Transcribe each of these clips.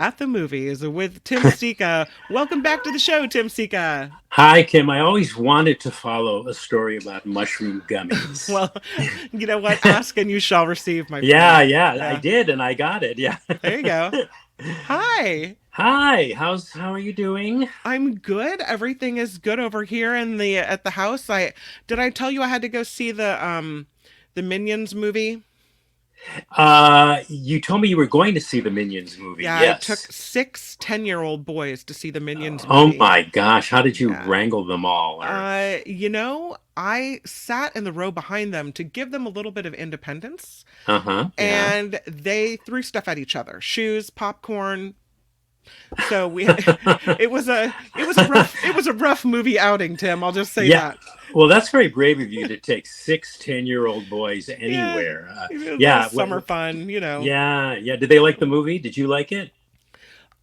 at the movies with Tim Sika. Welcome back to the show, Tim Sika. Hi, Kim. I always wanted to follow a story about mushroom gummies. Well, you know what? Ask and you shall receive, my Yeah, friend. yeah, I Yeah, did, and I got it. Yeah. there you go. Hi. Hi, how are you doing? I'm good. Everything is good over here in the at the house. I tell you I had to go see the Minions movie? You told me you were going to see the Minions movie. Yeah, I took Yes. six 10-year-old boys to see the Minions Oh movie. my gosh, how did you Yeah. wrangle them all? Or I sat in the row behind them to give them a little bit of independence, uh-huh, yeah. and they threw stuff at each other, shoes, popcorn. So we, it was a rough movie outing, Tim. I'll just say Yeah. that. Well, that's very brave of you to take six 10-year-old boys Yeah, anywhere. it was a little Yeah. summer fun, you know. Yeah. Yeah. Did they like the movie? Did you like it?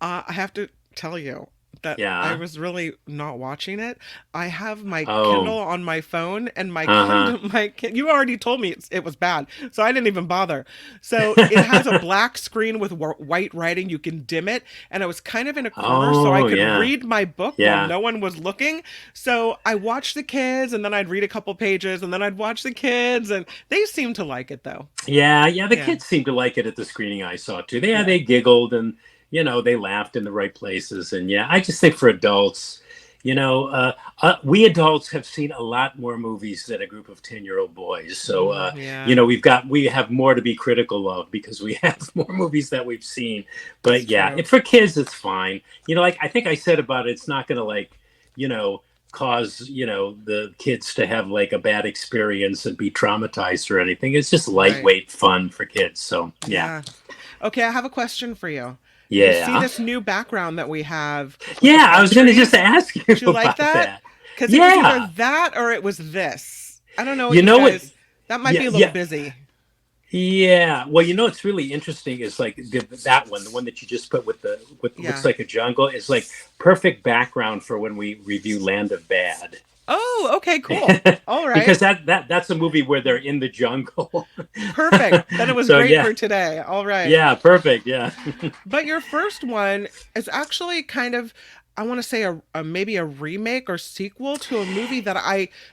I have to tell you that I Yeah. was really not watching it. I have my Oh. Kindle on my phone, and my Uh-huh. Kindle, you already told me it was bad, so I didn't even bother. So it has a black screen with white writing. You can dim it, and I was kind of in a corner, so I Oh, could yeah. read my book while Yeah. no one was looking. So I watched the kids, and then I'd read a couple pages, and then I'd watch the kids, and they seemed to like it though. Yeah, yeah, the Yeah, kids seemed to like it at the screening I saw too. Yeah, yeah, they giggled and they laughed in the right places. And yeah, I just think for adults, we adults have seen a lot more movies than a group of 10-year-old boys. So yeah. we have more to be critical of because we have more movies that we've seen. It's But yeah, true. for kids it's fine. Like I think I said about it, it's not gonna you know, cause the kids to have like a bad experience and be traumatized or anything. It's just Right. lightweight fun for kids. So yeah. Yeah. Okay, I have a question for you. You see Yeah. this new background that we have with the Yeah, I palm was gonna just trees? ask you Did you like about that? that. Because it was either Yeah. that or it was this. I don't know what You you know what? guys. That might Yeah, be a little yeah. busy. Yeah. Well, it's really interesting is like that one, the one that you just put with looks Yeah. like a jungle, is like perfect background for when we review Land of Bad. Oh, okay, cool. All Because right. that's a movie where they're in the jungle. Perfect. Then it was So great yeah. for today. All right. Yeah, perfect. Yeah. But your first one is actually kind of, I want to say maybe a remake or sequel to a movie that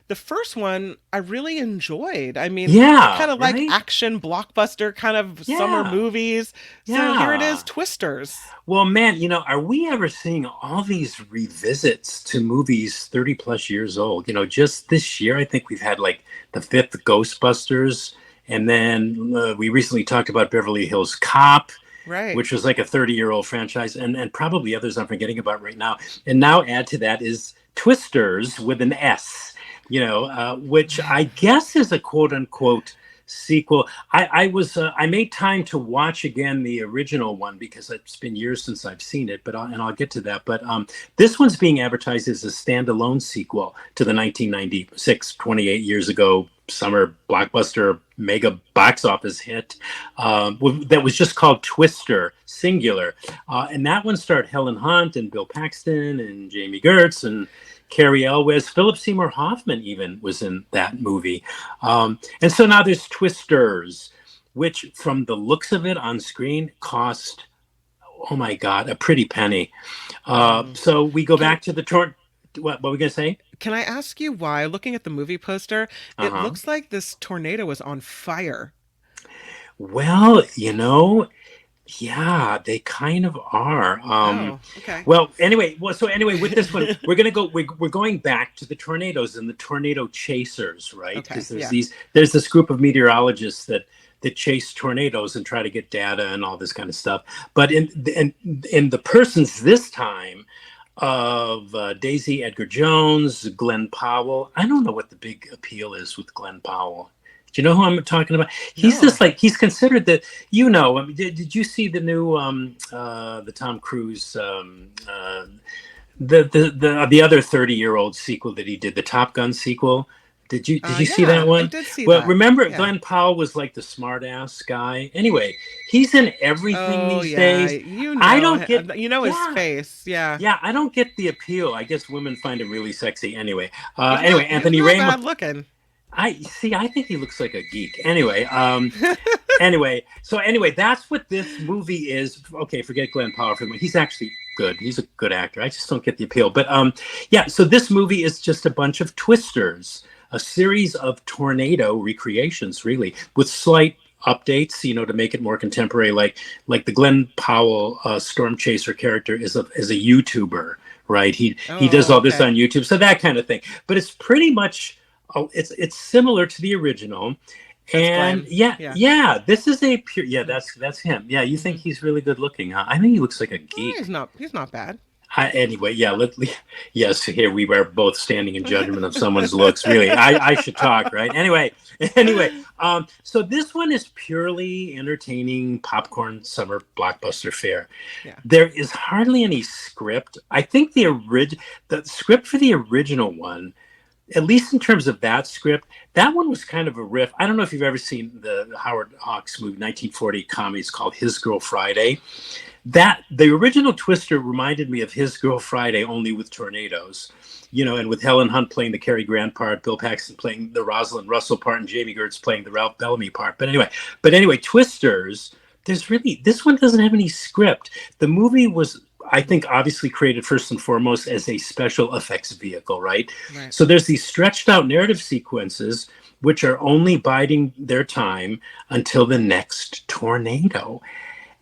the first one I really enjoyed. I mean, I Yeah, kind of like right? action blockbuster kind of summer Yeah. movies. So here it is, Yeah. Twisters. Well, man, are we ever seeing all these revisits to movies 30 plus years old? Just this year, I think we've had like the fifth Ghostbusters. And then we recently talked about Beverly Hills Cop, Right. which was like a 30-year-old franchise, and probably others I'm forgetting about right now. And now add to that is Twisters with an S, which I guess is a quote unquote sequel. I made time to watch again the original one because it's been years since I've seen it, but I'll get to that. But this one's being advertised as a standalone sequel to the 1996, 28 years ago summer blockbuster mega box office hit that was just called Twister, singular. And that one starred Helen Hunt and Bill Paxton and Jamie Gertz and Carrie Elwes. Philip Seymour Hoffman even was in that movie. And so now there's Twisters, which from the looks of it on screen cost, oh my God, a pretty penny. Mm. So we go Can back to the what were we going to say? can I ask you why? Looking at the movie poster, it Uh-huh. looks like this tornado is on fire. Well, yeah, they kind of are. Oh, okay. Well, anyway, with this one, we're gonna go. We're going back to the tornadoes and the tornado chasers, right? Okay, Because yeah. there's this group of meteorologists that chase tornadoes and try to get data and all this kind of stuff. But in the persons this time of Daisy Edgar Jones, Glenn Powell. I don't know what the big appeal is with Glenn Powell. Do you know who I'm talking about? No. He's considered I mean, did you see the new the Tom Cruise the other 30-year-old sequel that he did, the Top Gun sequel? Did you see that Yeah, I one? did see Well, that. remember Yeah. Glenn Powell was like the smart ass guy. Anyway, he's in everything Oh, these yeah. days. I don't get You know his yeah. face. Yeah. Yeah, I don't get the appeal. I guess women find him really sexy. Anyway, He's anyway, not Anthony not Raymond. bad looking. I see. I think he looks like a geek. Anyway, that's what this movie is. Okay, forget Glenn Powell for a minute. He's actually good. He's a good actor. I just don't get the appeal. But yeah. So this movie is just a bunch of twisters, a series of tornado recreations, really, with slight updates, to make it more contemporary. Like the Glenn Powell Storm Chaser character is a YouTuber, right? He does Oh, all this okay. on YouTube, so that kind of thing. But it's pretty much, oh, it's similar to the original. That's And Glenn. yeah, Yeah. yeah, this is a pure, yeah, Mm-hmm. that's him. Yeah, you think Mm-hmm. he's really good looking, huh? I think he looks like a Oh, geek. he's not bad. Anyway, yeah, yes, here we were both standing in judgment of someone's looks. Really, I should talk, right? Anyway, anyway, so this one is purely entertaining popcorn summer blockbuster fare. Yeah. There is hardly any script. I think the script for the original one, at least in terms of that script, that one was kind of a riff. I don't know if you've ever seen the Howard Hawks movie, 1940 comedy. It's called His Girl Friday. That the original Twister reminded me of His Girl Friday, only with tornadoes, and with Helen Hunt playing the Cary Grant part, Bill Paxton playing the Rosalind Russell part, and Jamie Gertz playing the Ralph Bellamy part. But anyway, Twisters. This one doesn't have any script. The movie was, I think, obviously created first and foremost as a special effects vehicle, right? Right. So there's these stretched out narrative sequences which are only biding their time until the next tornado.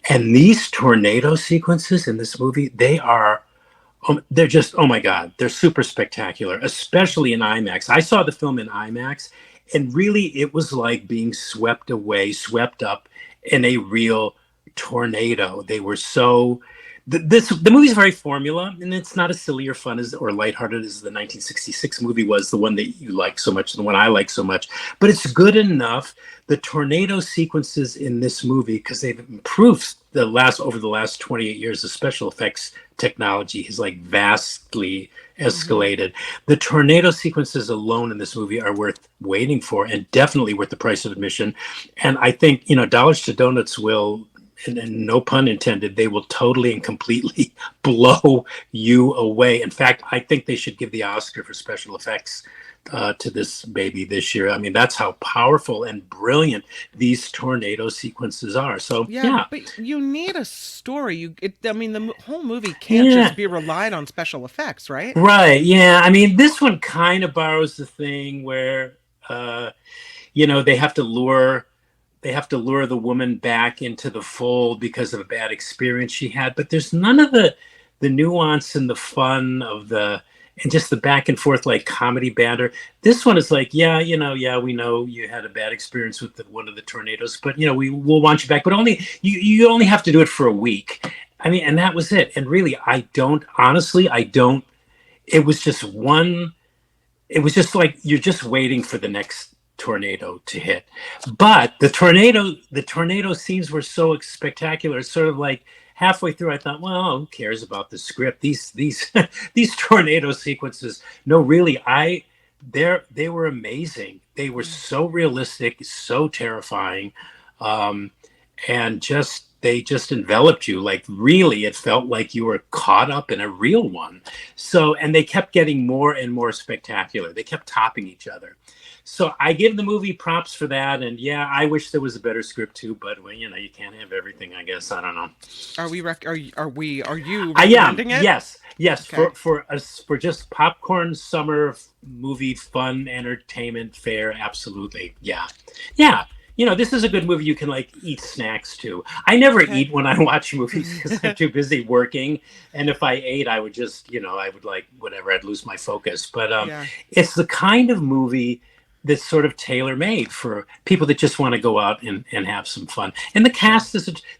And these tornado sequences in this movie, they're just, oh my God, they're super spectacular, especially in IMAX. I saw the film in IMAX, and really it was like being swept away, swept up in a real tornado. They were so, the movie's very formula, and it's not as silly or fun as or lighthearted as the 1966 movie was, the one that you like so much, the one I like so much. But it's good enough. The tornado sequences in this movie, because they've improved over the last 28 years, the special effects technology has like vastly Mm-hmm. escalated. The tornado sequences alone in this movie are worth waiting for, and definitely worth the price of admission. And I think, dollars to donuts will, and no pun intended, they will totally and completely blow you away. In fact, I think they should give the Oscar for special effects to this baby this year. I mean, that's how powerful and brilliant these tornado sequences are. So, Yeah, yeah, but you need a story. I mean, the whole movie can't just yeah, be relied on special effects, right? right. Yeah. I mean, this one kind of borrows the thing where, uh, they have to lure the woman back into the fold because of a bad experience she had, but there's none of the nuance and the fun of the and just the back and forth like comedy banter. This one is like, yeah, yeah, we know you had a bad experience with one of the tornadoes, but we'll want you back, but only you only have to do it for a week. I mean, and that was it. And really, I don't. It was just one. It was just like you're just waiting for the next tornado to hit. But the tornado scenes were so spectacular. It's sort of like halfway through, I thought, well, who cares about the script? These these tornado sequences. No, really, they were amazing. They were Mm. so realistic, so terrifying, um, and they just enveloped you. Like really, it felt like you were caught up in a real one. So, and they kept getting more and more spectacular. They kept topping each other. So I give the movie props for that. And yeah, I wish there was a better script too, but well, you can't have everything, I guess. I don't know. Are you I am. recommending it? Yes. Yes. Okay. For just popcorn summer movie fun entertainment fare. Absolutely. Yeah. Yeah. This is a good movie you can like eat snacks to. I never Okay. eat when I watch movies because I'm too busy working. And if I ate, I would just, I would like whatever, I'd lose my focus. But Yeah. it's the kind of movie that's sort of tailor made for people that just want to go out and have some fun. And Sure.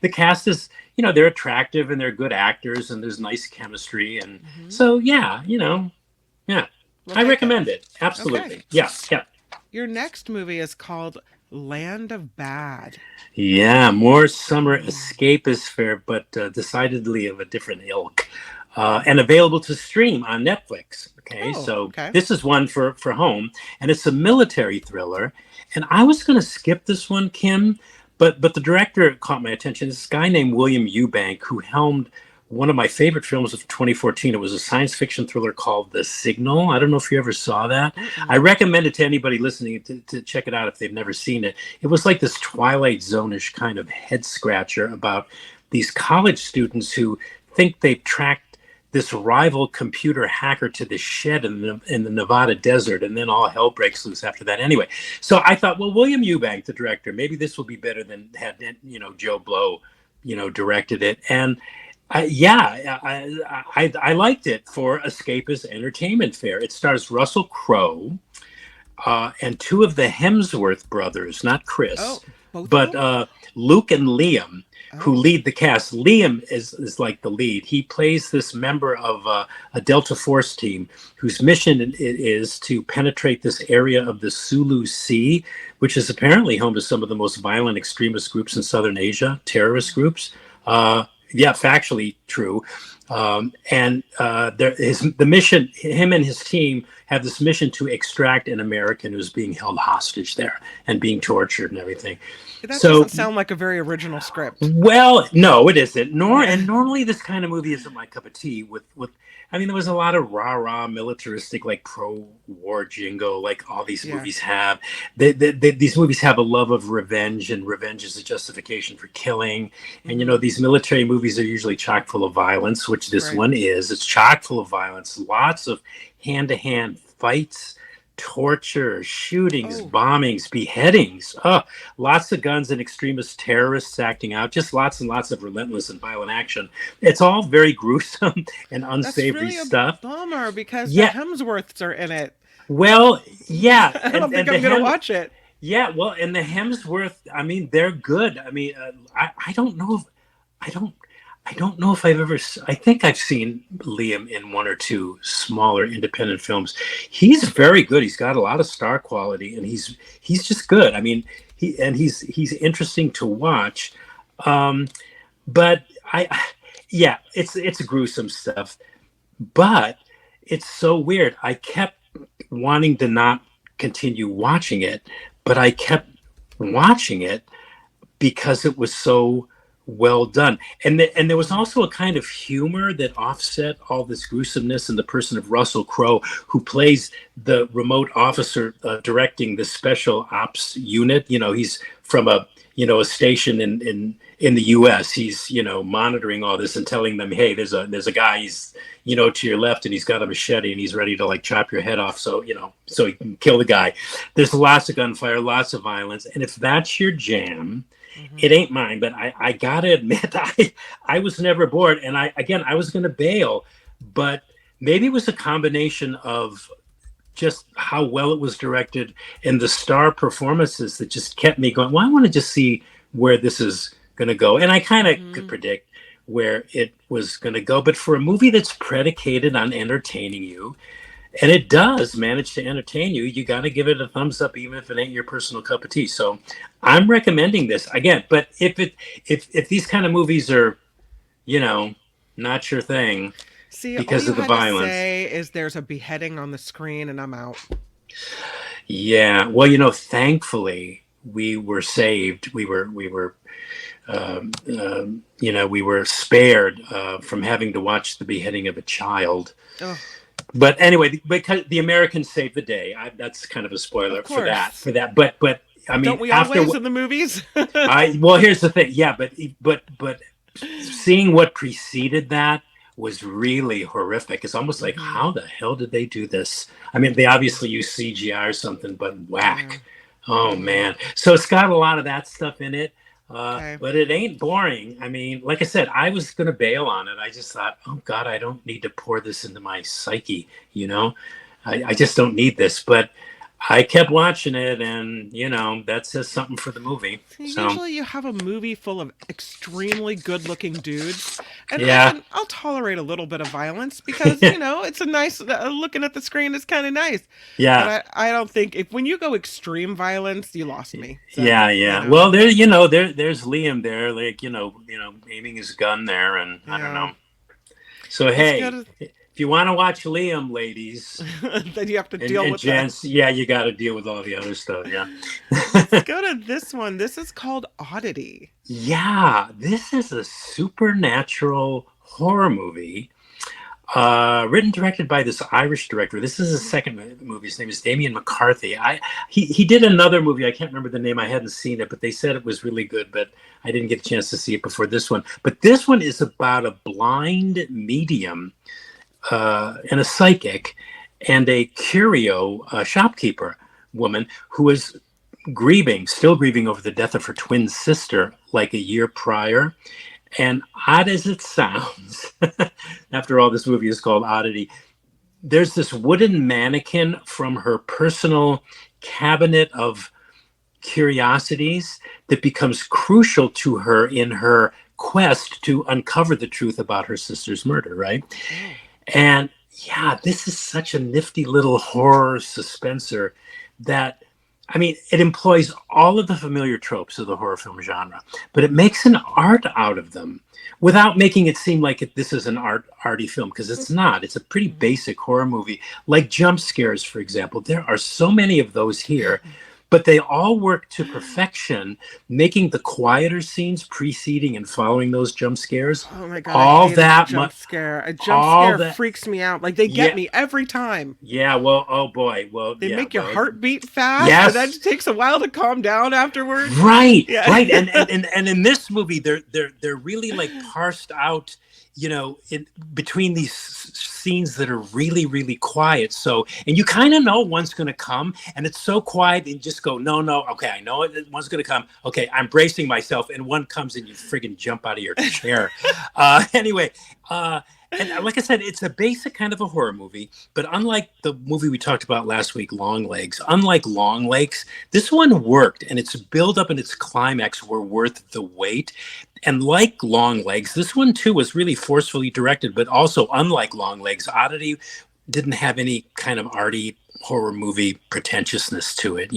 the cast is, they're attractive and they're good actors and there's nice chemistry. And Hmm. so, yeah, yeah, We'll I take it. recommend it. Okay. Absolutely. Yeah. Yeah. Your next movie is called Land of Bad. Yeah, more summer Mm. escapist fare, but decidedly of a different ilk, and available to stream on Netflix. Okay, Oh, so okay. this is one for home, and it's a military thriller. And I was going to skip this one, Kim, but the director caught my attention. This guy named William Eubank, who helmed one of my favorite films of 2014. It was a science fiction thriller called The Signal. I don't know if you ever saw that. I Mm-mm. recommend it to anybody listening to check it out if they've never seen it. It was like this Twilight Zone-ish kind of head scratcher about these college students who think they've tracked this rival computer hacker to the shed in the Nevada desert, and then all hell breaks loose after that. Anyway, so I thought, well, William Eubank, the director, maybe this will be better than had Joe Blow, directed it. And yeah, I liked it for escapist entertainment fare. It stars Russell Crowe and two of the Hemsworth brothers, not Chris, Oh, both of but them? Luke and Liam, who Oh, lead the cast. Liam is like the lead. He plays this member of a Delta Force team whose mission it is to penetrate this area of the Sulu Sea, which is apparently home to some of the most violent extremist groups in Southern Asia, terrorist groups. Yeah, factually true. And the mission, him and his team have this mission to extract an American who's being held hostage there and being tortured and everything. that So, doesn't sound like a very original script. well, no, it isn't. Yeah. And normally this kind of movie isn't my cup of tea. I mean, there was a lot of rah rah militaristic, like pro war jingo, like all these Yeah. movies have. These movies have a love of revenge, and revenge is a justification for killing. And Hmm. these military movies are usually chock full of violence, which this Right. one is. It's chock full of violence, lots of hand to hand fights, torture, shootings, Oh, bombings, beheadings. Oh, lots of guns and extremist terrorists acting out, just lots and lots of relentless and violent action. It's all very gruesome and that's unsavory really a stuff. bummer because the Yeah, Hemsworths are in it. well, yeah, I don't think and I'm gonna watch it. yeah, well, and the Hemsworth, I mean, they're good. I mean, I don't know if I don't I don't know if I've ever. I think I've seen Liam in one or two smaller independent films. He's very good. He's got a lot of star quality, and he's just good. I mean, he's interesting to watch. Um, but yeah, it's gruesome stuff. But it's so weird. I kept wanting to not continue watching it, but I kept watching it because it was so well done. And there was Mhm. also a kind of humor that offset all this gruesomeness in the person of Russell Crowe, who plays the remote officer directing the special ops unit. He's from a station in the U.S. He's monitoring all this and telling them, hey, there's a guy, he's to your left, and he's got a machete and he's ready to like chop your head off, so he can kill the guy. There's lots of gunfire, lots of violence, and if that's your jam, it Mhm. ain't mine. But I gotta admit, I was never bored, and I was gonna bail, but maybe it was a combination of just how well it was directed and the star performances that just kept me going. Well, I want to just see where this is going to go, and I kind of could Mhm. predict where it was going to go. But for a movie that's predicated on entertaining you, and it does manage to entertain you, you got to give it a thumbs up, even if it ain't your personal cup of tea. So I'm recommending this again. But if these kind of movies are, you know, not your thing See, all because you of the had to violence. say is there's a beheading on the screen and I'm out. Yeah, well, thankfully we were saved. We were spared from having to watch the beheading of a child. Oh, But anyway, because the Americans saved the day. That's kind of a of spoiler for that. course. For that, but I Don't mean, we after always in the movies? I well, here's the thing. Yeah, but seeing what preceded that was really horrific. It's almost like, Hmm. how the hell did they do this? I mean, they obviously use CGI or something, but Yeah. whack. Oh Hmm. man. So it's got a lot of that stuff in it. Okay. But it ain't boring. I mean, like I said, I was gonna bail on it. I just thought, oh God, I don't need to pour this into my psyche, I just don't need this. But I kept watching it, and that says something for the movie. See, So usually you have a movie full of extremely good-looking dudes, and yeah. I'll tolerate a little bit of violence because it's a nice looking at the screen is kind of nice. But Yeah. I don't think if when you go extreme violence, you lost me. So Yeah. Well, there's Liam there, like aiming his gun there, and I don't yeah, know. So let's go hey, to. if you want to watch Liam, ladies Then you have to and, deal and with the. gents, yeah, you got to deal with all the other stuff. Yeah. Let's go to this one. This is called Oddity. Yeah, this is a supernatural horror movie, written directed by this Irish director. This is his second movie. His name is Damien McCarthy. He did another movie. I can't remember the name. I hadn't seen it, but they said it was really good. But I didn't get a chance to see it before this one. But this one is about a blind medium and a psychic and a curio shopkeeper woman who is still grieving over the death of her twin sister like a year prior. And odd as it sounds, after all, this movie is called Oddity. There's this wooden mannequin from her personal cabinet of curiosities that becomes crucial to her in her quest to uncover the truth about her sister's murder, right? And yeah, this is such a nifty little horror suspenser that, I mean, it employs all of the familiar tropes of the horror film genre, but it makes an art out of them without making it seem like this is an arty film, because it's not. It's a pretty basic horror movie, like jump scares, for example. There are so many of those here, but they all work to perfection, making the quieter scenes preceding and following those jump scares. Oh my God, I All hate that a jump scare. A jump all scare that. freaks me out. Like they Yeah, get me every time. yeah. Well, oh boy. Well, They yeah. make your Well, heart beat fast, and then yes. it takes a while to calm down afterwards. Right, Yeah. right, and in this movie, they're really like parsed out, in between these scenes that are really quiet. So, and you kind of know one's going to come, and it's so quiet, and you just go, no, no, okay, I know it, one's going to come. Okay, I'm bracing myself, and one comes, and you friggin' jump out of your chair. Anyway, and like I said, it's a basic kind of a horror movie, but unlike the movie we talked about last week, unlike Long Legs, this one worked, and its build up and its climax were worth the wait. And like Long Legs, this one too was really forcefully directed, but also unlike Long Legs, Oddity didn't have any kind of arty horror movie pretentiousness to it,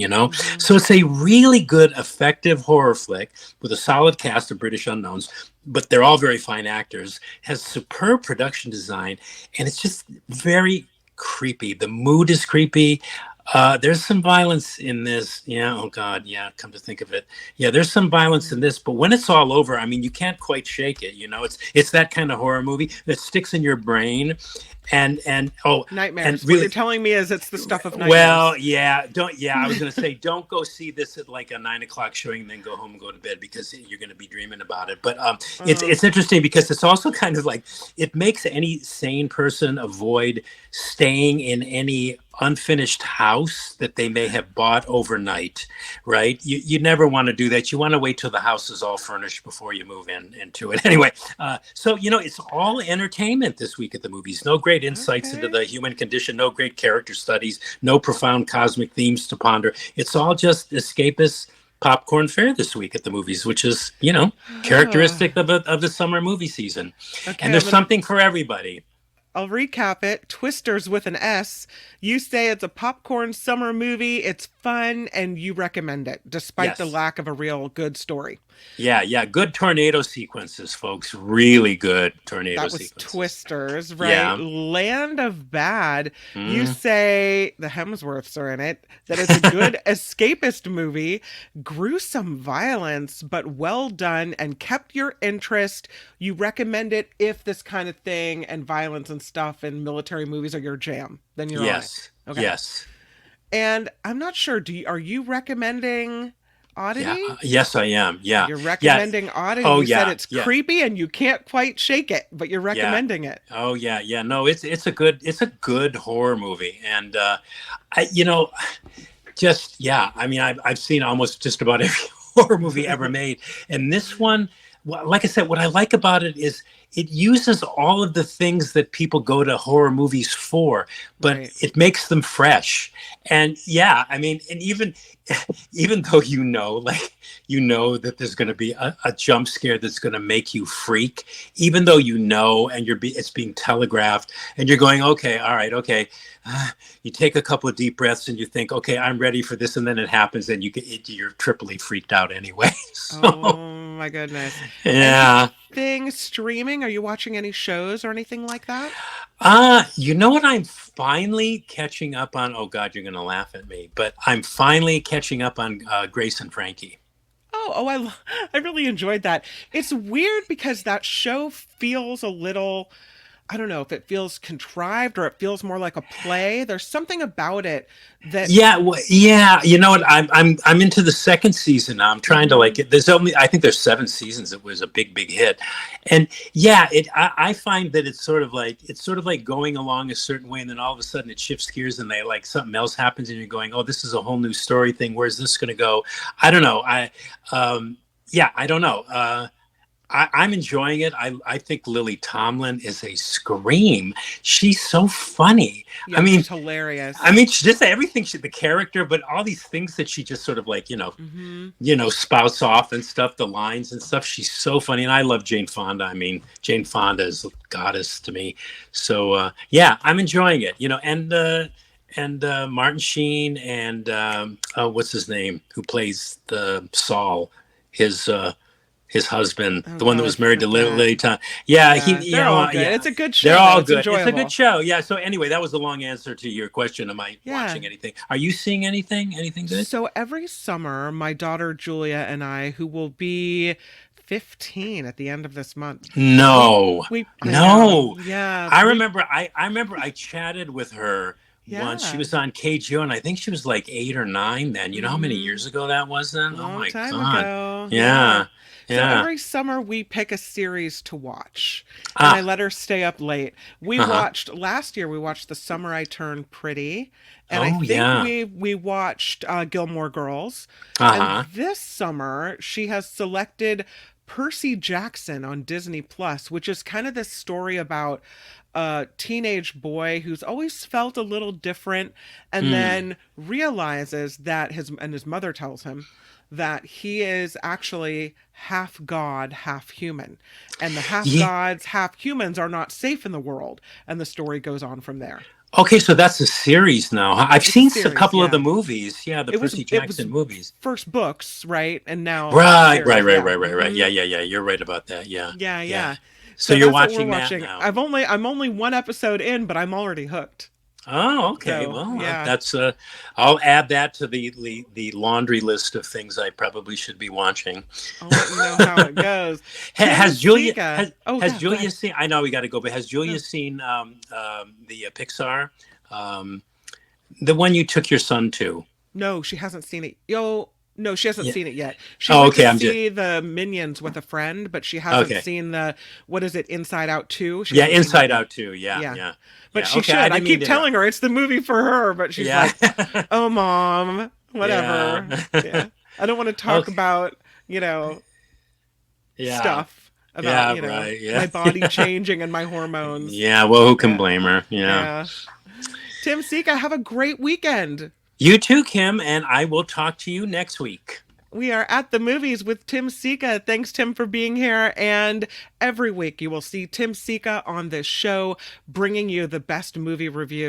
So it's a really good, effective horror flick with a solid cast of British unknowns, but they're all very fine actors, has superb production design, and it's just very creepy. The mood is creepy. There's some violence in this. Yeah. Oh God. Yeah. Come to think of it. Yeah. There's some violence in this, but when it's all over, I mean, you can't quite shake it. It's that kind of horror movie that sticks in your brain. And Nightmares. What really, you're telling me is it's the stuff of well, nightmares. yeah, I was going to say, don't go see this at like a 9 o'clock showing and then go home and go to bed, because you're going to be dreaming about it. But it's interesting because it's also kind of like, it makes any sane person avoid staying in any unfinished house that they may have bought overnight, right? You never want to do that. You want to wait till the house is all furnished before you move into it. Anyway, so it's all entertainment this week at the movies. No great insights into Okay. the human condition, no great character studies, no profound cosmic themes to ponder. It's all just escapist popcorn fare this week at the movies, which is characteristic of the summer movie season. Okay, And there's something for everybody. I'll recap it. Twisters with an S. You say it's a popcorn summer movie. It's fun, and you recommend it, despite the Yes. lack of a real good story. Yeah. Good tornado sequences, folks. Really good tornado That was sequences. Twisters, right? Yeah. Land of Bad. You Mm. say the Hemsworths are in it. That is a good escapist movie. Gruesome violence, but well done and kept your interest. You recommend it if this kind of thing and violence and stuff and military movies are your jam. Then you're on it. Yes. Okay. Yes. And I'm not sure. Are you recommending Yeah. Oddity? Yes, I am. Yeah. You're Yeah. recommending Oddity. Oh, You said yeah. it's Yeah. creepy and you can't quite shake it, but you're Yeah. recommending it. Oh, yeah. Yeah. No, it's a good horror movie. And, I, just, yeah. I mean, I've seen almost just about every horror movie ever made. And this one, like I said, what I like about it is it uses all of the things that people go to horror movies for, but Right. it makes them fresh. And yeah, I mean, and even though that there's going to be a jump scare that's going to make you freak, even though and it's being telegraphed, and you're going, okay, all right, okay. You take a couple of deep breaths and you think, okay, I'm ready for this, and then it happens, and you're triply freaked out anyway. So Oh my goodness. yeah. Anything streaming? Are you watching any shows or anything like that? You know what I'm finally catching up on? Oh God, you're gonna laugh at me, but I'm finally catching up on Grace and Frankie. I really enjoyed that. It's weird because that show feels a little, I don't know if it feels contrived or it feels more like a play. There's something about it that Yeah, well, yeah. You know what? I'm into the second season now. I'm trying to like mhm, it. There's only I think there's 7 seasons. It was a big hit, and yeah, I find that it's sort of like going along a certain way, and then all of a sudden it shifts gears, and they like something else happens, and you're going, oh, this is a whole new story thing. Where's this going to go? I don't know. Yeah, I don't know. I'm enjoying it. I think Lily Tomlin is a scream. She's so funny. I yeah, mean, she's hilarious. I mean, she just everything the character, but all these things that she just sort of like, Mhm. spouts off and stuff, the lines and stuff. She's so funny, and I love Jane Fonda. I mean, Jane Fonda is a goddess to me. So yeah, I'm enjoying it. And Martin Sheen and what's his name who plays the Saul, his uh, his husband, Oh the one that God, I was married to forget. Lily Tom. Yeah, Yeah, they're all good. yeah, It's a good they're show though. all It's good. It's a good enjoyable. show. Yeah. So anyway, that was a long answer to your question. Am I Yeah. watching anything? Are you seeing anything? Anything good? So every summer, my daughter Julia and I, who will be 15 at the end of this month, we No, I know. no. Yeah, I remember I chatted with her once. She yeah. was on KGO, and I think she was like 8 or 9 then. You know how many Mhm. years ago that was then? Oh Long my time God. ago. Yeah. Yeah. So Yeah. every summer we pick a series to watch and I Ah. let her stay up late. Uh-huh. Last year we watched The Summer I Turned Pretty and I Oh think yeah. we watched Gilmore Girls. And Uh-huh. this summer she has selected Percy Jackson on Disney Plus, which is kind of this story about a teenage boy who's always felt a little different and Mm. then realizes that his mother tells him that he is actually half god, half human. And the half Yeah. gods, half humans are not safe in the world. And the story goes on from there. Okay, so that's a series now. I've It's a seen a series, couple of the yeah. movies. Yeah, the Percy It was Jackson movies. first books, right? And now it's a Right, right, series, right, yeah. right, right, right. Hmm. Yeah, yeah, yeah. You're right about that. Yeah, Yeah, yeah. yeah. So So you're that's what we're watching that watching. now. I'm only one episode in, but I'm already hooked. Oh, okay. So Well, yeah, that's I'll add that to the laundry list of things I probably should be watching. I'll let you know how it goes. Tim Has Julia Sika. Oh has yeah, go Julia ahead. seen? I know we got to go, but has Julia No, seen the Pixar, um, the one you took your son to? no, she hasn't seen it. Yo, no, she hasn't Yeah. seen it yet. She Oh, went to okay. I'm just see the Minions with a friend, but she hasn't okay. seen the what is it, Inside Out 2? She Yeah, hasn't seen that Inside yet. Out too. Yeah, Yeah. yeah, But yeah. she Okay, I should. I didn't mean keep to interrupt. telling her it's the movie for her, but she's Yeah, like, "Oh, mom, yeah, whatever." Yeah. I don't want to talk okay, about, you know, yeah, stuff about, yeah. Right. my Yeah, body changing and my hormones. yeah. Well, who can Yeah. blame her? Yeah. Yeah. Tim Sika, have a great weekend. You too, Kim, and I will talk to you next week. We are at the movies with Tim Sika. Thanks, Tim, for being here. And every week you will see Tim Sika on this show, bringing you the best movie reviews.